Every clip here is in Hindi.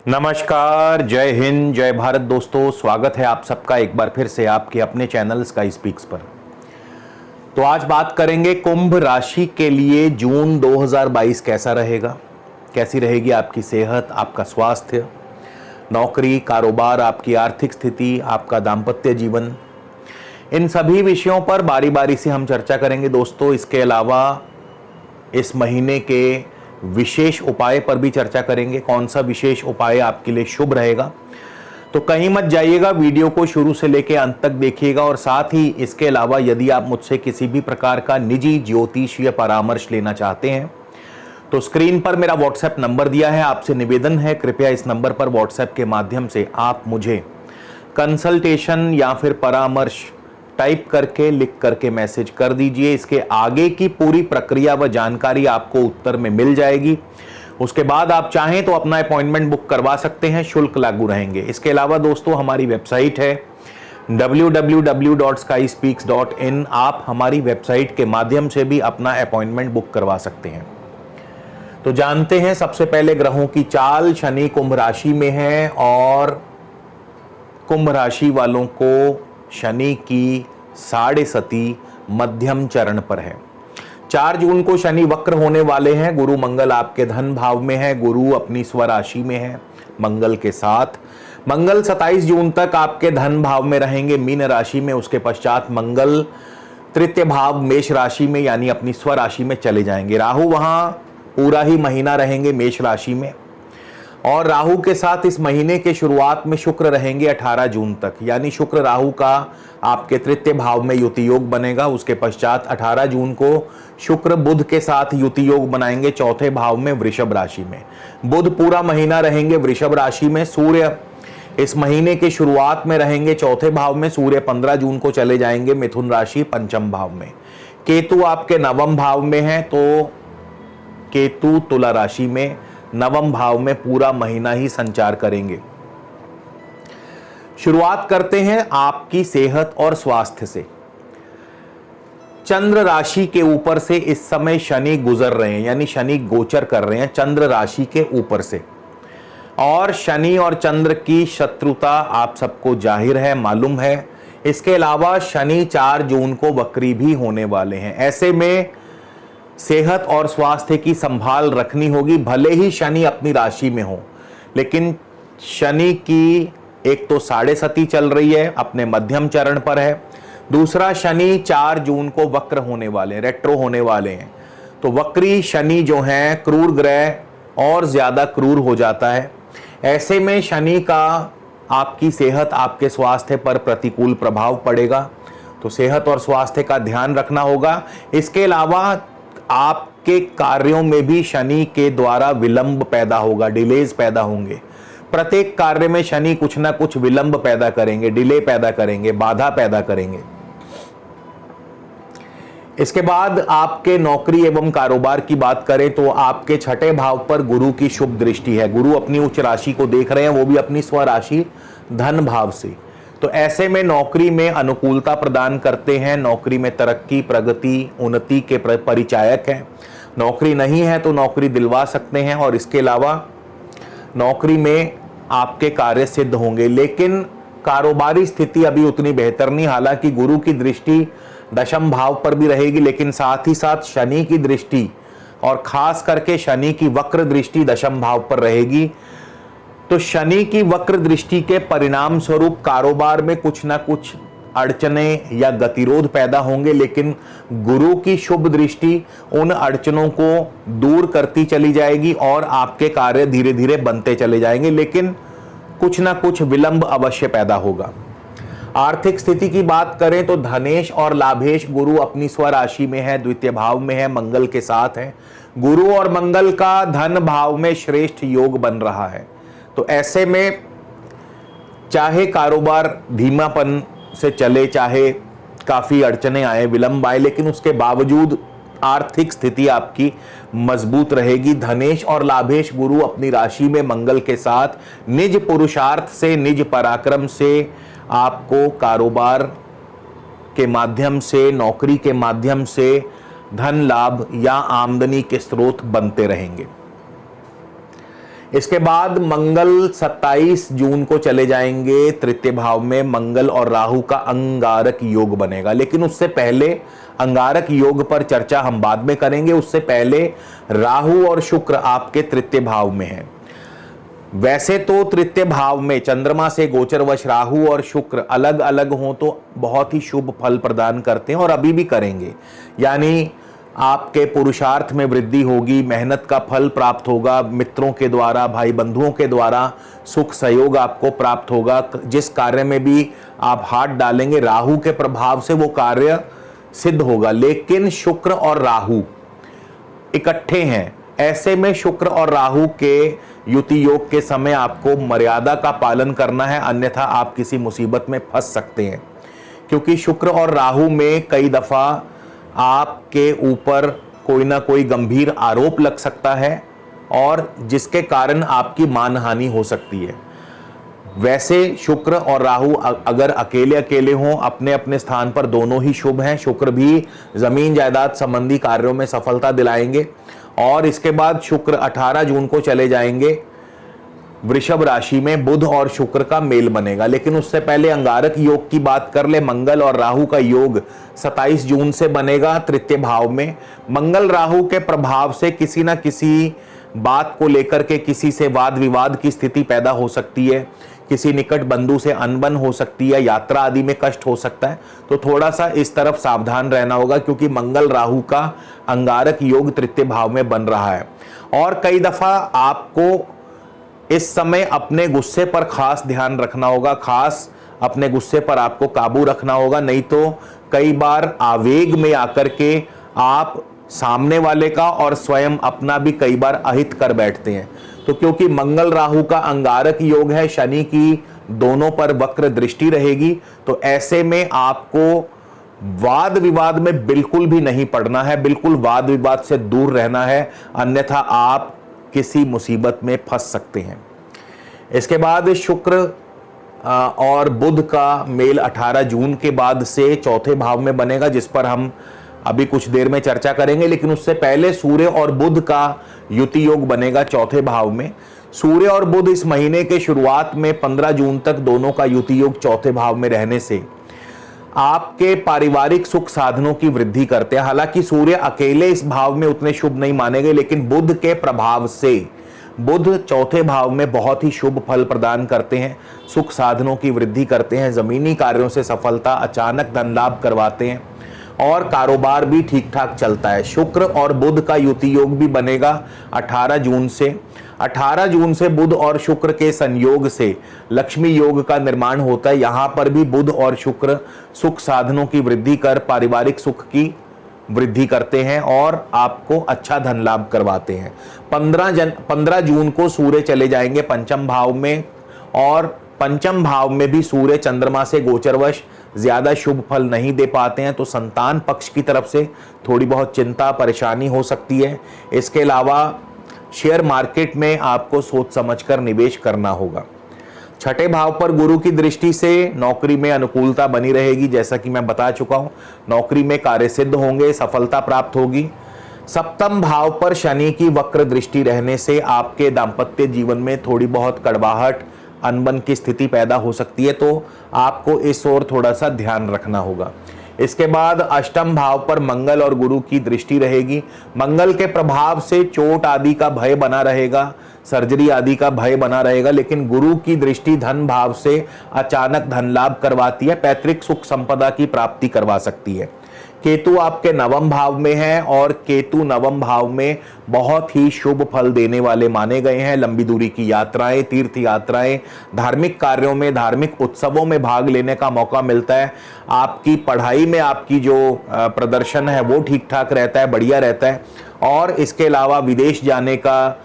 नमस्कार, जय हिंद, जय भारत दोस्तों। स्वागत है आप सबका एक बार फिर से आपके अपने चैनल स्काई स्पीक्स पर। तो आज बात करेंगे कुंभ राशि के लिए जून 2022 कैसा रहेगा, कैसी रहेगी आपकी सेहत, आपका स्वास्थ्य, नौकरी, कारोबार, आपकी आर्थिक स्थिति, आपका दाम्पत्य जीवन। इन सभी विषयों पर बारी बारी से हम चर्चा करेंगे दोस्तों। इसके अलावा इस महीने के विशेष उपाय पर भी चर्चा करेंगे। कौन सा विशेष उपाय आपके लिए शुभ रहेगा, तो कहीं मत जाइएगा, वीडियो को शुरू से लेकर अंत तक देखिएगा। और साथ ही इसके अलावा यदि आप मुझसे किसी भी प्रकार का निजी ज्योतिषीय परामर्श लेना चाहते हैं तो स्क्रीन पर मेरा व्हाट्सएप नंबर दिया है। आपसे निवेदन है, कृपया इस नंबर पर व्हाट्सएप के माध्यम से आप मुझे कंसल्टेशन या फिर परामर्श टाइप करके, लिख करके मैसेज कर दीजिए। इसके आगे की पूरी प्रक्रिया व जानकारी आपको उत्तर में मिल जाएगी। उसके बाद आप चाहें तो अपना अपॉइंटमेंट बुक करवा सकते हैं, शुल्क लागू रहेंगे। इसके अलावा दोस्तों हमारी वेबसाइट है www.skyspeaks.in। आप हमारी वेबसाइट के माध्यम से भी अपना अपॉइंटमेंट बुक करवा सकते हैं। तो जानते हैं सबसे पहले ग्रहों की चाल। शनि कुंभ राशि में है और कुंभ राशि वालों को शनि की 7.5 मध्यम चरण पर है। 4 जून को शनि वक्र होने वाले हैं। गुरु मंगल आपके धन भाव में है, गुरु अपनी स्वराशि में है मंगल के साथ। मंगल 27 जून तक आपके धन भाव में रहेंगे, मीन राशि में। उसके पश्चात मंगल तृतीय भाव मेष राशि में यानी अपनी स्वराशि में चले जाएंगे। राहु वहां पूरा ही महीना रहेंगे मेष राशि में, और राहु के साथ इस महीने के शुरुआत में शुक्र रहेंगे 18 जून तक, यानी शुक्र राहु का आपके तृतीय भाव में युति योग बनेगा। उसके पश्चात 18 जून को शुक्र बुध के साथ युति योग बनाएंगे चौथे भाव में वृषभ राशि में। बुध पूरा महीना रहेंगे वृषभ राशि में। सूर्य इस महीने के शुरुआत में रहेंगे चौथे भाव में। सूर्य 15 जून को चले जाएंगे मिथुन राशि पंचम भाव में। केतु आपके नवम भाव में है, तो केतु तुला राशि में नवम भाव में पूरा महीना ही संचार करेंगे। शुरुआत करते हैं आपकी सेहत और स्वास्थ्य से। चंद्र राशि के ऊपर से इस समय शनि गुजर रहे हैं, यानी शनि गोचर कर रहे हैं चंद्र राशि के ऊपर से। और शनि और चंद्र की शत्रुता आप सबको जाहिर है, मालूम है। इसके अलावा शनि 4 जून को वक्री भी होने वाले हैं। ऐसे में सेहत और स्वास्थ्य की संभाल रखनी होगी। भले ही शनि अपनी राशि में हो, लेकिन शनि की एक तो 7.5 चल रही है, अपने मध्यम चरण पर है। दूसरा, शनि 4 जून को वक्र होने वाले हैं, रेट्रो होने वाले हैं। तो वक्री शनि जो है क्रूर ग्रह और ज्यादा क्रूर हो जाता है। ऐसे में शनि का आपकी सेहत, आपके स्वास्थ्य पर प्रतिकूल प्रभाव पड़ेगा। तो सेहत और स्वास्थ्य का ध्यान रखना होगा। इसके अलावा आपके कार्यों में भी शनि के द्वारा विलंब पैदा होगा, डिलेज पैदा होंगे। प्रत्येक कार्य में शनि कुछ ना कुछ विलंब पैदा करेंगे, डिले पैदा करेंगे, बाधा पैदा करेंगे। इसके बाद आपके नौकरी एवं कारोबार की बात करें तो आपके छठे भाव पर गुरु की शुभ दृष्टि है। गुरु अपनी उच्च राशि को देख रहे हैं, वो भी अपनी स्वराशि धन भाव से। तो ऐसे में नौकरी में अनुकूलता प्रदान करते हैं। नौकरी में तरक्की, प्रगति, उन्नति के परिचायक हैं। नौकरी नहीं है तो नौकरी दिलवा सकते हैं। और इसके अलावा नौकरी में आपके कार्य सिद्ध होंगे, लेकिन कारोबारी स्थिति अभी उतनी बेहतर नहीं। हालांकि गुरु की दृष्टि दशम भाव पर भी रहेगी, लेकिन साथ ही साथ शनि की दृष्टि और खास करके शनि की वक्र दृष्टि दशम भाव पर रहेगी। तो शनि की वक्र दृष्टि के परिणाम स्वरूप कारोबार में कुछ ना कुछ अड़चने या गतिरोध पैदा होंगे, लेकिन गुरु की शुभ दृष्टि उन अड़चनों को दूर करती चली जाएगी और आपके कार्य धीरे धीरे बनते चले जाएंगे, लेकिन कुछ ना कुछ विलंब अवश्य पैदा होगा। आर्थिक स्थिति की बात करें तो धनेश और लाभेश गुरु अपनी स्वराशि में है, द्वितीय भाव में है, मंगल के साथ है। गुरु और मंगल का धन भाव में श्रेष्ठ योग बन रहा है। तो ऐसे में चाहे कारोबार धीमापन से चले, चाहे काफी अड़चने आए, विलंब आए, लेकिन उसके बावजूद आर्थिक स्थिति आपकी मजबूत रहेगी। धनेश और लाभेश गुरु अपनी राशि में मंगल के साथ निज पुरुषार्थ से, निज पराक्रम से आपको कारोबार के माध्यम से, नौकरी के माध्यम से धन लाभ या आमदनी के स्रोत बनते रहेंगे। इसके बाद मंगल 27 जून को चले जाएंगे तृतीय भाव में। मंगल और राहु का अंगारक योग बनेगा, लेकिन उससे पहले अंगारक योग पर चर्चा हम बाद में करेंगे। उससे पहले राहु और शुक्र आपके तृतीय भाव में है। वैसे तो तृतीय भाव में चंद्रमा से गोचरवश राहु और शुक्र अलग अलग हों तो बहुत ही शुभ फल प्रदान करते हैं और अभी भी करेंगे। यानी आपके पुरुषार्थ में वृद्धि होगी, मेहनत का फल प्राप्त होगा, मित्रों के द्वारा, भाई बंधुओं के द्वारा सुख सहयोग आपको प्राप्त होगा। जिस कार्य में भी आप हाथ डालेंगे राहु के प्रभाव से वो कार्य सिद्ध होगा। लेकिन शुक्र और राहु इकट्ठे हैं, ऐसे में शुक्र और राहु के युति योग के समय आपको मर्यादा का पालन करना है, अन्यथा आप किसी मुसीबत में फंस सकते हैं। क्योंकि शुक्र और राहु में कई दफा आपके ऊपर कोई ना कोई गंभीर आरोप लग सकता है और जिसके कारण आपकी मानहानि हो सकती है। वैसे शुक्र और राहु अगर अकेले अकेले हों, अपने अपने स्थान पर दोनों ही शुभ हैं। शुक्र भी जमीन जायदाद संबंधी कार्यों में सफलता दिलाएंगे। और इसके बाद शुक्र 18 जून को चले जाएंगे वृषभ राशि में। बुध और शुक्र का मेल बनेगा, लेकिन उससे पहले अंगारक योग की बात कर ले। मंगल और राहु का योग 27 जून से बनेगा तृतीय भाव में। मंगल राहु के प्रभाव से किसी न किसी बात को लेकर के किसी से वाद विवाद की स्थिति पैदा हो सकती है, किसी निकट बंधु से अनबन हो सकती है, यात्रा आदि में कष्ट हो सकता है। तो थोड़ा सा इस तरफ सावधान रहना होगा, क्योंकि मंगल राहु का अंगारक योग तृतीय भाव में बन रहा है। और कई दफा आपको इस समय अपने गुस्से पर खास ध्यान रखना होगा, खास अपने गुस्से पर आपको काबू रखना होगा, नहीं तो कई बार आवेग में आकर के आप सामने वाले का और स्वयं अपना भी कई बार अहित कर बैठते हैं। तो क्योंकि मंगल राहु का अंगारक योग है, शनि की दोनों पर वक्र दृष्टि रहेगी, तो ऐसे में आपको वाद विवाद में बिल्कुल भी नहीं पड़ना है, बिल्कुल वाद विवाद से दूर रहना है, अन्यथा आप किसी मुसीबत में फंस सकते हैं। इसके बाद शुक्र और बुध का मेल 18 जून के बाद से चौथे भाव में बनेगा, जिस पर हम अभी कुछ देर में चर्चा करेंगे। लेकिन उससे पहले सूर्य और बुध का युति योग बनेगा चौथे भाव में। सूर्य और बुध इस महीने के शुरुआत में 15 जून तक दोनों का युति योग चौथे भाव में रहने से आपके पारिवारिक सुख साधनों की वृद्धि करते हैं। हालांकि सूर्य अकेले इस भाव में उतने शुभ नहीं माने गए, लेकिन बुध के प्रभाव से बुध चौथे भाव में बहुत ही शुभ फल प्रदान करते हैं, सुख साधनों की वृद्धि करते हैं, जमीनी कार्यों से सफलता, अचानक धन लाभ करवाते हैं और कारोबार भी ठीक ठाक चलता है। शुक्र और बुध का युति योग भी बनेगा 18 जून से। 18 जून से बुध और शुक्र के संयोग से लक्ष्मी योग का निर्माण होता है। यहां पर भी बुध और शुक्र सुख साधनों की वृद्धि कर पारिवारिक सुख की वृद्धि करते हैं और आपको अच्छा धन लाभ करवाते हैं। 15 जून को सूर्य चले जाएंगे पंचम भाव में, और पंचम भाव में भी सूर्य चंद्रमा से गोचरवश ज्यादा शुभ फल नहीं दे पाते हैं, तो संतान पक्ष की तरफ से थोड़ी बहुत चिंता परेशानी हो सकती है। इसके अलावा शेयर मार्केट में आपको सोच समझकर निवेश करना होगा। छठे भाव पर गुरु की दृष्टि से नौकरी में अनुकूलता बनी रहेगी, जैसा कि मैं बता चुका हूं। नौकरी में कार्य सिद्ध होंगे, सफलता प्राप्त होगी। सप्तम भाव पर शनि की वक्र दृष्टि रहने से आपके दाम्पत्य जीवन में थोड़ी बहुत कड़वाहट, अनबन की स्थिति पैदा हो सकती है, तो आपको इस ओर थोड़ा सा ध्यान रखना होगा। इसके बाद अष्टम भाव पर मंगल और गुरु की दृष्टि रहेगी। मंगल के प्रभाव से चोट आदि का भय बना रहेगा, सर्जरी आदि का भय बना रहेगा, लेकिन गुरु की दृष्टि धन भाव से अचानक धन लाभ करवाती है, पैतृक सुख संपदा की प्राप्ति करवा सकती है। केतु आपके नवम भाव में है और केतु नवम भाव में बहुत ही शुभ फल देने वाले माने गए हैं। लंबी दूरी की यात्राएं, तीर्थ यात्राएं, धार्मिक कार्यों में, धार्मिक उत्सवों में भाग लेने का मौका मिलता है। आपकी पढ़ाई में आपकी जो प्रदर्शन है वो ठीक ठाक रहता है, बढ़िया रहता है। और इसके अलावा विदेश जाने का,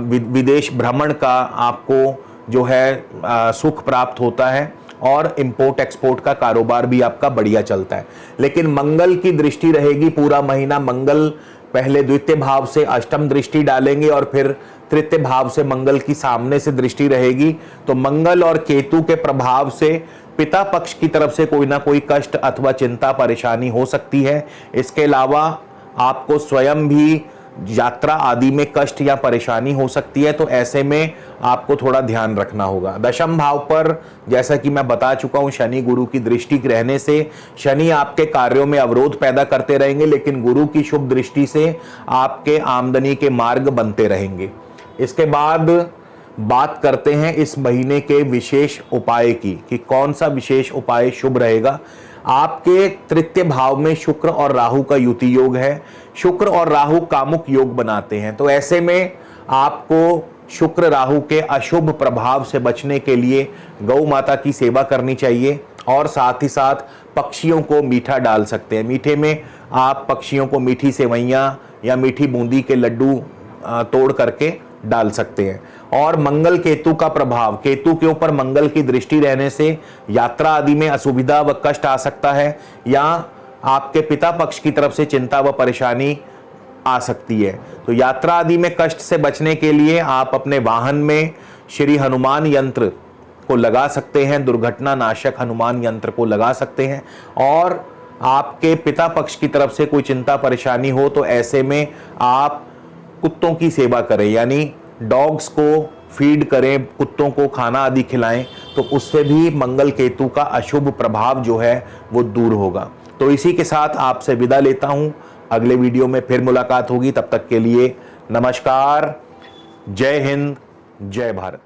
विदेश भ्रमण का आपको जो है सुख प्राप्त होता है और इंपोर्ट एक्सपोर्ट का कारोबार भी आपका बढ़िया चलता है। लेकिन मंगल की दृष्टि रहेगी पूरा महीना। मंगल पहले द्वितीय भाव से अष्टम दृष्टि डालेंगे और फिर तृतीय भाव से मंगल की सामने से दृष्टि रहेगी। तो मंगल और केतु के प्रभाव से पिता पक्ष की तरफ से कोई ना कोई कष्ट अथवा चिंता परेशानी हो सकती है। इसके अलावा आपको स्वयं भी यात्रा आदि में कष्ट या परेशानी हो सकती है, तो ऐसे में आपको थोड़ा ध्यान रखना होगा। दशम भाव पर जैसा कि मैं बता चुका हूं, शनि गुरु की दृष्टि रहने से शनि आपके कार्यों में अवरोध पैदा करते रहेंगे, लेकिन गुरु की शुभ दृष्टि से आपके आमदनी के मार्ग बनते रहेंगे। इसके बाद बात करते हैं इस महीने के विशेष उपाय की कि कौन सा विशेष उपाय शुभ रहेगा। आपके तृतीय भाव में शुक्र और राहु का युति योग है। शुक्र और राहु कामुक योग बनाते हैं, तो ऐसे में आपको शुक्र राहु के अशुभ प्रभाव से बचने के लिए गौ माता की सेवा करनी चाहिए और साथ ही साथ पक्षियों को मीठा डाल सकते हैं। मीठे में आप पक्षियों को मीठी सेवइयां या मीठी बूंदी के लड्डू तोड़ करके डाल सकते हैं। और मंगल केतु का प्रभाव, केतु के ऊपर मंगल की दृष्टि रहने से यात्रा आदि में असुविधा व कष्ट आ सकता है, या आपके पिता पक्ष की तरफ से चिंता व परेशानी आ सकती है। तो यात्रा आदि में कष्ट से बचने के लिए आप अपने वाहन में श्री हनुमान यंत्र को लगा सकते हैं, दुर्घटना नाशक हनुमान यंत्र को लगा सकते हैं। और आपके पिता पक्ष की तरफ से कोई चिंता परेशानी हो तो ऐसे में आप कुत्तों की सेवा करें, यानी डॉग्स को फीड करें, कुत्तों को खाना आदि खिलाएं, तो उससे भी मंगल केतु का अशुभ प्रभाव जो है वो दूर होगा। तो इसी के साथ आपसे विदा लेता हूं, अगले वीडियो में फिर मुलाकात होगी। तब तक के लिए नमस्कार, जय हिंद, जय भारत।